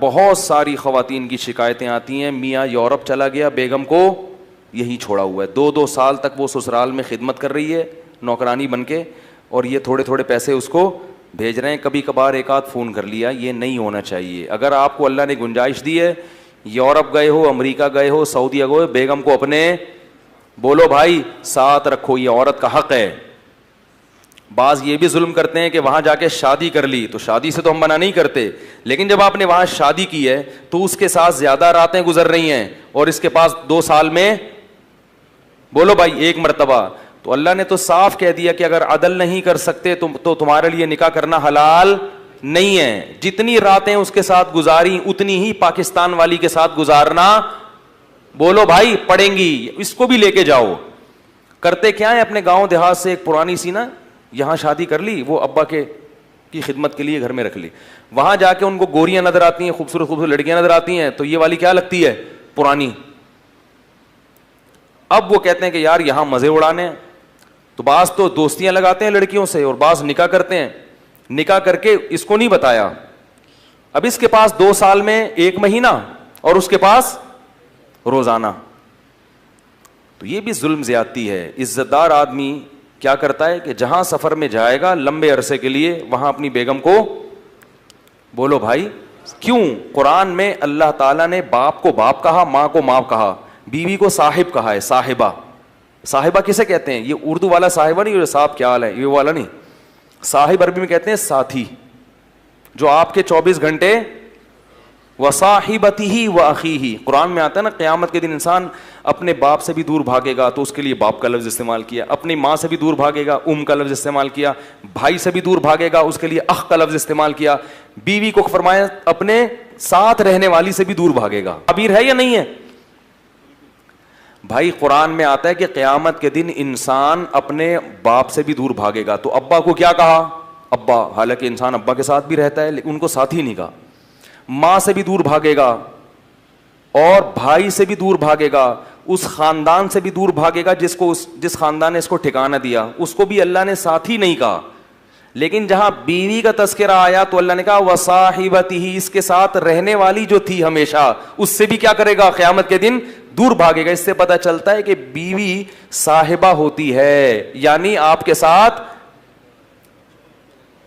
بہت ساری خواتین کی شکایتیں آتی ہیں, میاں یورپ چلا گیا, بیگم کو یہی چھوڑا ہوا ہے, 2 سال تک وہ سسرال میں خدمت کر رہی ہے نوکرانی بن کے, اور یہ تھوڑے تھوڑے پیسے اس کو بھیج رہے ہیں, کبھی کبھار ایک آدھ فون کر لیا. یہ نہیں ہونا چاہیے. اگر آپ کو اللہ نے گنجائش دی ہے, یورپ گئے ہو, امریکہ گئے ہو, سعودیہ گئے ہو, بیگم کو اپنے بولو بھائی ساتھ رکھو, یہ عورت کا حق ہے. بعض یہ بھی ظلم کرتے ہیں کہ وہاں جا کے شادی کر لی, تو شادی سے تو ہم منع نہیں کرتے, لیکن جب آپ نے وہاں شادی کی ہے تو اس کے ساتھ زیادہ راتیں گزر رہی ہیں, اور اس کے پاس 2 سال میں بولو بھائی 1 مرتبہ, تو اللہ نے تو صاف کہہ دیا کہ اگر عدل نہیں کر سکتے تو تمہارے لیے نکاح کرنا حلال نہیں ہے. جتنی راتیں اس کے ساتھ گزاری اتنی ہی پاکستان والی کے ساتھ گزارنا بولو بھائی پڑیں گی. اس کو بھی لے کے جاؤ. کرتے کیا ہے, اپنے گاؤں دیہات سے ایک پرانی سی نا یہاں شادی کر لی, وہ ابا کی خدمت کے لیے گھر میں رکھ لی, وہاں جا کے ان کو گوریاں نظر آتی ہیں, خوبصورت خوبصورت لڑکیاں نظر آتی ہیں, تو یہ والی کیا لگتی ہے, پرانی. اب وہ کہتے ہیں کہ یار یہاں مزے اڑانے ہیں, تو بعض تو دوستیاں لگاتے ہیں لڑکیوں سے, اور بعض نکاح کرتے ہیں. نکاح کر کے اس کو نہیں بتایا, اب اس کے پاس 2 سال میں 1 مہینہ اور اس کے پاس روزانہ. تو یہ بھی ظلم زیادتی ہے. عزت دار آدمی کیا کرتا ہے کہ جہاں سفر میں جائے گا لمبے عرصے کے لیے, وہاں اپنی بیگم کو بولو بھائی. کیوں قرآن میں اللہ تعالیٰ نے باپ کو باپ کہا, ماں کو ماں کہا, بیوی کو صاحب کہا ہے, صاحبہ. صاحبہ کسے کہتے ہیں, یہ اردو والا صاحبہ نہیں, صاحب کیا حال ہے یہ والا نہیں. صاحب عربی میں کہتے ہیں ساتھی, جو آپ کے 24 گھنٹے وصاحبتہ واخیہ. قرآن میں آتا ہے نا قیامت کے دن انسان اپنے باپ سے بھی دور بھاگے گا, تو اس کے لیے باپ کا لفظ استعمال کیا. اپنی ماں سے بھی دور بھاگے گا, کا لفظ استعمال کیا. بھائی سے بھی دور بھاگے گا, اس کے لیے اخ کا لفظ استعمال کیا. بیوی کو فرمایا اپنے ساتھ رہنے والی سے بھی دور بھاگے گا. تعبیر ہے یا نہیں ہے بھائی؟ قرآن میں آتا ہے کہ قیامت کے دن انسان اپنے باپ سے بھی دور بھاگے گا. تو ابا کو کیا کہا, ابا, حالانکہ انسان ابا کے ساتھ بھی رہتا ہے لیکن ان کو ساتھی نہیں کہا. ماں سے بھی دور بھاگے گا, اور بھائی سے بھی دور بھاگے گا, اس خاندان سے بھی دور بھاگے گا جس خاندان نے اس کو ٹھکانہ دیا, اس کو بھی اللہ نے ساتھی نہیں کہا. لیکن جہاں بیوی کا تذکرہ آیا تو اللہ نے کہا وصاحبتہ, اس کے ساتھ رہنے والی جو تھی ہمیشہ, اس سے بھی کیا کرے گا قیامت کے دن دور بھاگے گا. اس سے پتہ چلتا ہے کہ بیوی صاحبہ ہوتی ہے, یعنی آپ کے ساتھ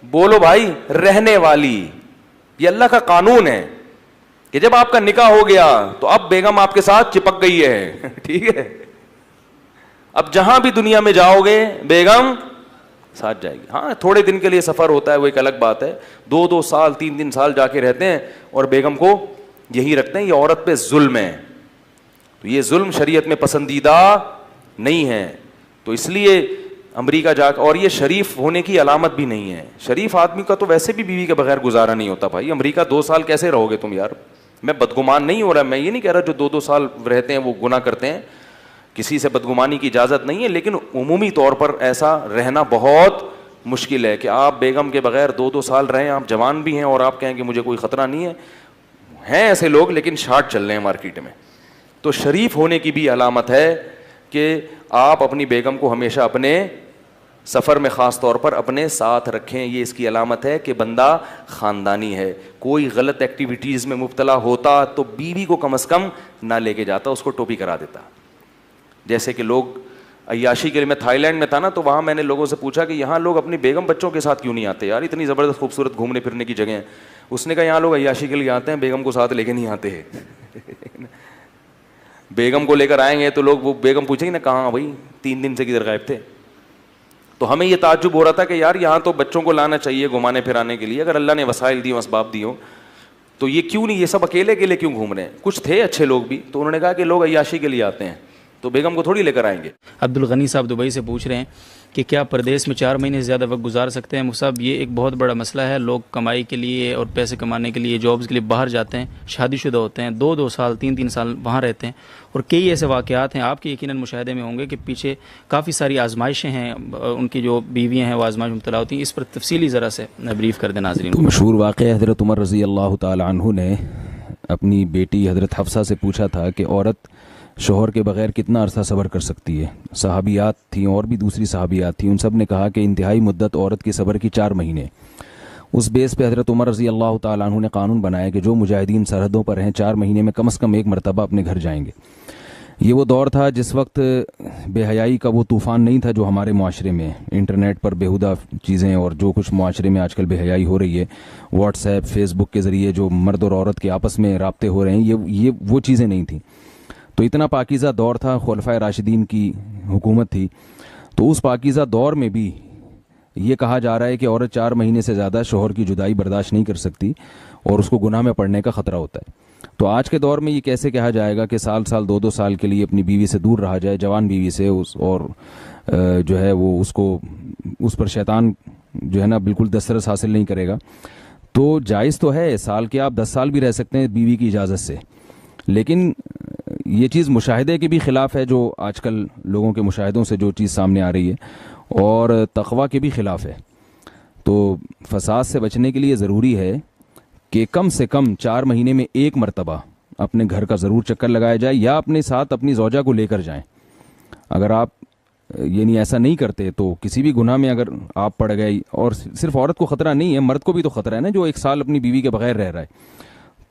بولو بھائی رہنے والی. یہ اللہ کا قانون ہے کہ جب آپ کا نکاح ہو گیا تو اب بیگم آپ کے ساتھ چپک گئی ہے, ٹھیک ہے. اب جہاں بھی دنیا میں جاؤ گے بیگم ساتھ جائے گی. ہاں تھوڑے دن کے لیے سفر ہوتا ہے, وہ ایک الگ بات ہے. 2 سال 3 سال جا کے رہتے ہیں اور بیگم کو یہی رکھتے ہیں. یہ عورت پہ ظلم ہے, تو یہ ظلم شریعت میں پسندیدہ نہیں ہے. تو اس لیے امریکہ جا کے, اور یہ شریف ہونے کی علامت بھی نہیں ہے. شریف آدمی کا تو ویسے بھی بیوی کے بغیر گزارا نہیں ہوتا بھائی. امریکہ 2 سال کیسے رہو گے تم یار؟ میں بدگمان نہیں ہو رہا, میں یہ نہیں کہہ رہا جو 2 سال رہتے ہیں وہ گناہ کرتے ہیں, کسی سے بدگمانی کی اجازت نہیں ہے, لیکن عمومی طور پر ایسا رہنا بہت مشکل ہے کہ آپ بیگم کے بغیر 2 سال رہیں. آپ جوان بھی ہیں اور آپ کہیں کہ مجھے کوئی خطرہ نہیں ہے. ہیں ایسے لوگ لیکن شارٹ چل رہے ہیں مارکیٹ میں. تو شریف ہونے کی بھی علامت ہے کہ آپ اپنی بیگم کو ہمیشہ اپنے سفر میں خاص طور پر اپنے ساتھ رکھیں. یہ اس کی علامت ہے کہ بندہ خاندانی ہے. کوئی غلط ایکٹیویٹیز میں مبتلا ہوتا تو بیوی کو کم از کم نہ لے کے جاتا, اس کو ٹوپی کرا دیتا. جیسے کہ لوگ عیاشی کے لیے, میں تھائی لینڈ میں تھا نا, تو وہاں میں نے لوگوں سے پوچھا کہ یہاں لوگ اپنی بیگم بچوں کے ساتھ کیوں نہیں آتے یار, اتنی زبردست خوبصورت گھومنے پھرنے کی جگہ ہیں. اس نے کہا یہاں لوگ عیاشی کے لیے آتے ہیں, بیگم کو ساتھ لے کے نہیں آتے ہیں. بیگم کو لے کر آئیں گے تو لوگ, وہ بیگم پوچھیں گے نا کہاں بھائی 3 دن سے کدھر غائب تھے. تو ہمیں یہ تعجب ہو رہا تھا کہ یار یہاں تو بچوں کو لانا چاہیے گھمانے پھرانے کے لیے, اگر اللہ نے وسائل دی, اسباب دی ہو, تو یہ کیوں نہیں, یہ سب اکیلے اکیلے کیوں گھوم رہے ہیں؟ کچھ تھے اچھے لوگ بھی, تو انہوں نے کہا کہ لوگ عیاشی کے لیے آتے ہیں تو بیگم کو تھوڑی لے کر آئیں گے. عبدالغنی صاحب دبئی سے پوچھ رہے ہیں کہ کیا پردیس میں 4 مہینے سے زیادہ وقت گزار سکتے ہیں؟ صاحب یہ ایک بہت بڑا مسئلہ ہے. لوگ کمائی کے لیے اور پیسے کمانے کے لیے, جابز کے لیے باہر جاتے ہیں, شادی شدہ ہوتے ہیں, 2 سال 3 سال وہاں رہتے ہیں, اور کئی ایسے واقعات ہیں آپ کے یقیناً مشاہدے میں ہوں گے کہ پیچھے کافی ساری آزمائشیں ہیں, ان کی جو بیویاں ہیں وہ آزمائش میں مبتلا ہوتی ہیں. اس پر تفصیلی ذرا سے بریف کر دیں ناظرین. مشہور واقعہ حضرت عمر رضی اللہ تعالی عنہ نے اپنی بیٹی حضرت حفصہ سے پوچھا تھا کہ عورت شوہر کے بغیر کتنا عرصہ صبر کر سکتی ہے. صحابیات تھیں اور بھی دوسری صحابیات تھیں, ان سب نے کہا کہ انتہائی مدت عورت کے صبر کی 4 مہینے. اس بیس پہ حضرت عمر رضی اللہ تعالیٰ عنہ نے قانون بنایا کہ جو مجاہدین سرحدوں پر ہیں 4 مہینے میں کم از کم 1 مرتبہ اپنے گھر جائیں گے. یہ وہ دور تھا جس وقت بے حیائی کا وہ طوفان نہیں تھا جو ہمارے معاشرے میں انٹرنیٹ پر بیہودہ چیزیں اور جو کچھ معاشرے میں آج کل بے حیائی ہو رہی ہے, واٹس ایپ فیس بک کے ذریعے جو مرد اور عورت کے آپس میں رابطے ہو رہے ہیں, یہ وہ چیزیں نہیں تھیں. تو اتنا پاکیزہ دور تھا, خلفائے راشدین کی حکومت تھی. تو اس پاکیزہ دور میں بھی یہ کہا جا رہا ہے کہ عورت 4 مہینے سے زیادہ شوہر کی جدائی برداشت نہیں کر سکتی اور اس کو گناہ میں پڑنے کا خطرہ ہوتا ہے. تو آج کے دور میں یہ کیسے کہا جائے گا کہ سال 2 سال کے لیے اپنی بیوی سے دور رہا جائے, جوان بیوی سے, اور جو ہے وہ اس پر شیطان جو ہے نا بالکل دسترس حاصل نہیں کرے گا. تو جائز تو ہے, سال کے آپ 10 سال بھی رہ سکتے ہیں بیوی کی اجازت سے, لیکن یہ چیز مشاہدے کے بھی خلاف ہے, جو آج کل لوگوں کے مشاہدوں سے جو چیز سامنے آ رہی ہے, اور تقویٰ کے بھی خلاف ہے. تو فساد سے بچنے کے لیے ضروری ہے کہ کم سے کم 4 مہینے میں 1 مرتبہ اپنے گھر کا ضرور چکر لگایا جائے, یا اپنے ساتھ اپنی زوجہ کو لے کر جائیں. اگر آپ یعنی ایسا نہیں کرتے تو کسی بھی گناہ میں اگر آپ پڑ گئے, اور صرف عورت کو خطرہ نہیں ہے, مرد کو بھی تو خطرہ ہے نا, جو 1 سال اپنی بیوی کے بغیر رہ رہا ہے,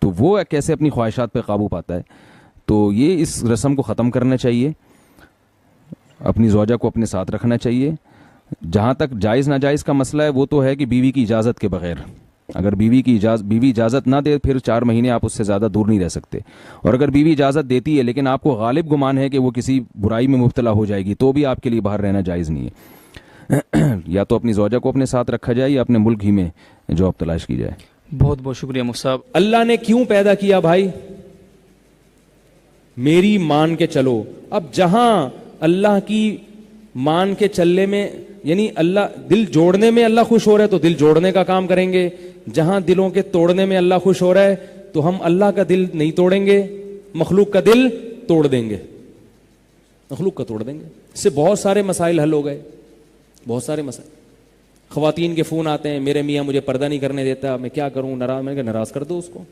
تو وہ کیسے اپنی خواہشات پہ قابو پاتا ہے. تو یہ اس رسم کو ختم کرنا چاہیے, اپنی زوجہ کو اپنے ساتھ رکھنا چاہیے. جہاں تک جائز ناجائز کا مسئلہ ہے وہ تو ہے کہ بیوی کی اجازت کے بغیر, اگر بیوی اجازت نہ دے پھر 4 مہینے آپ اس سے زیادہ دور نہیں رہ سکتے. اور اگر بیوی اجازت دیتی ہے لیکن آپ کو غالب گمان ہے کہ وہ کسی برائی میں مبتلا ہو جائے گی, تو بھی آپ کے لیے باہر رہنا جائز نہیں ہے. یا تو اپنی زوجہ کو اپنے ساتھ رکھا جائے یا اپنے ملک ہی میں جاب تلاش کی جائے. بہت بہت شکریہ مفتی صاحب. اللہ نے کیوں پیدا کیا بھائی؟ میری مان کے چلو. اب جہاں اللہ کی مان کے چلنے میں, یعنی اللہ دل جوڑنے میں اللہ خوش ہو رہا ہے تو دل جوڑنے کا کام کریں گے. جہاں دلوں کے توڑنے میں اللہ خوش ہو رہا ہے تو ہم اللہ کا دل نہیں توڑیں گے, مخلوق کا دل توڑ دیں گے, مخلوق کا توڑ دیں گے. اس سے بہت سارے مسائل حل ہو گئے, بہت سارے مسائل. خواتین کے فون آتے ہیں, میرے میاں مجھے پردہ نہیں کرنے دیتا, میں کیا کروں, ناراض. میں کہ ناراض کر دو اس کو,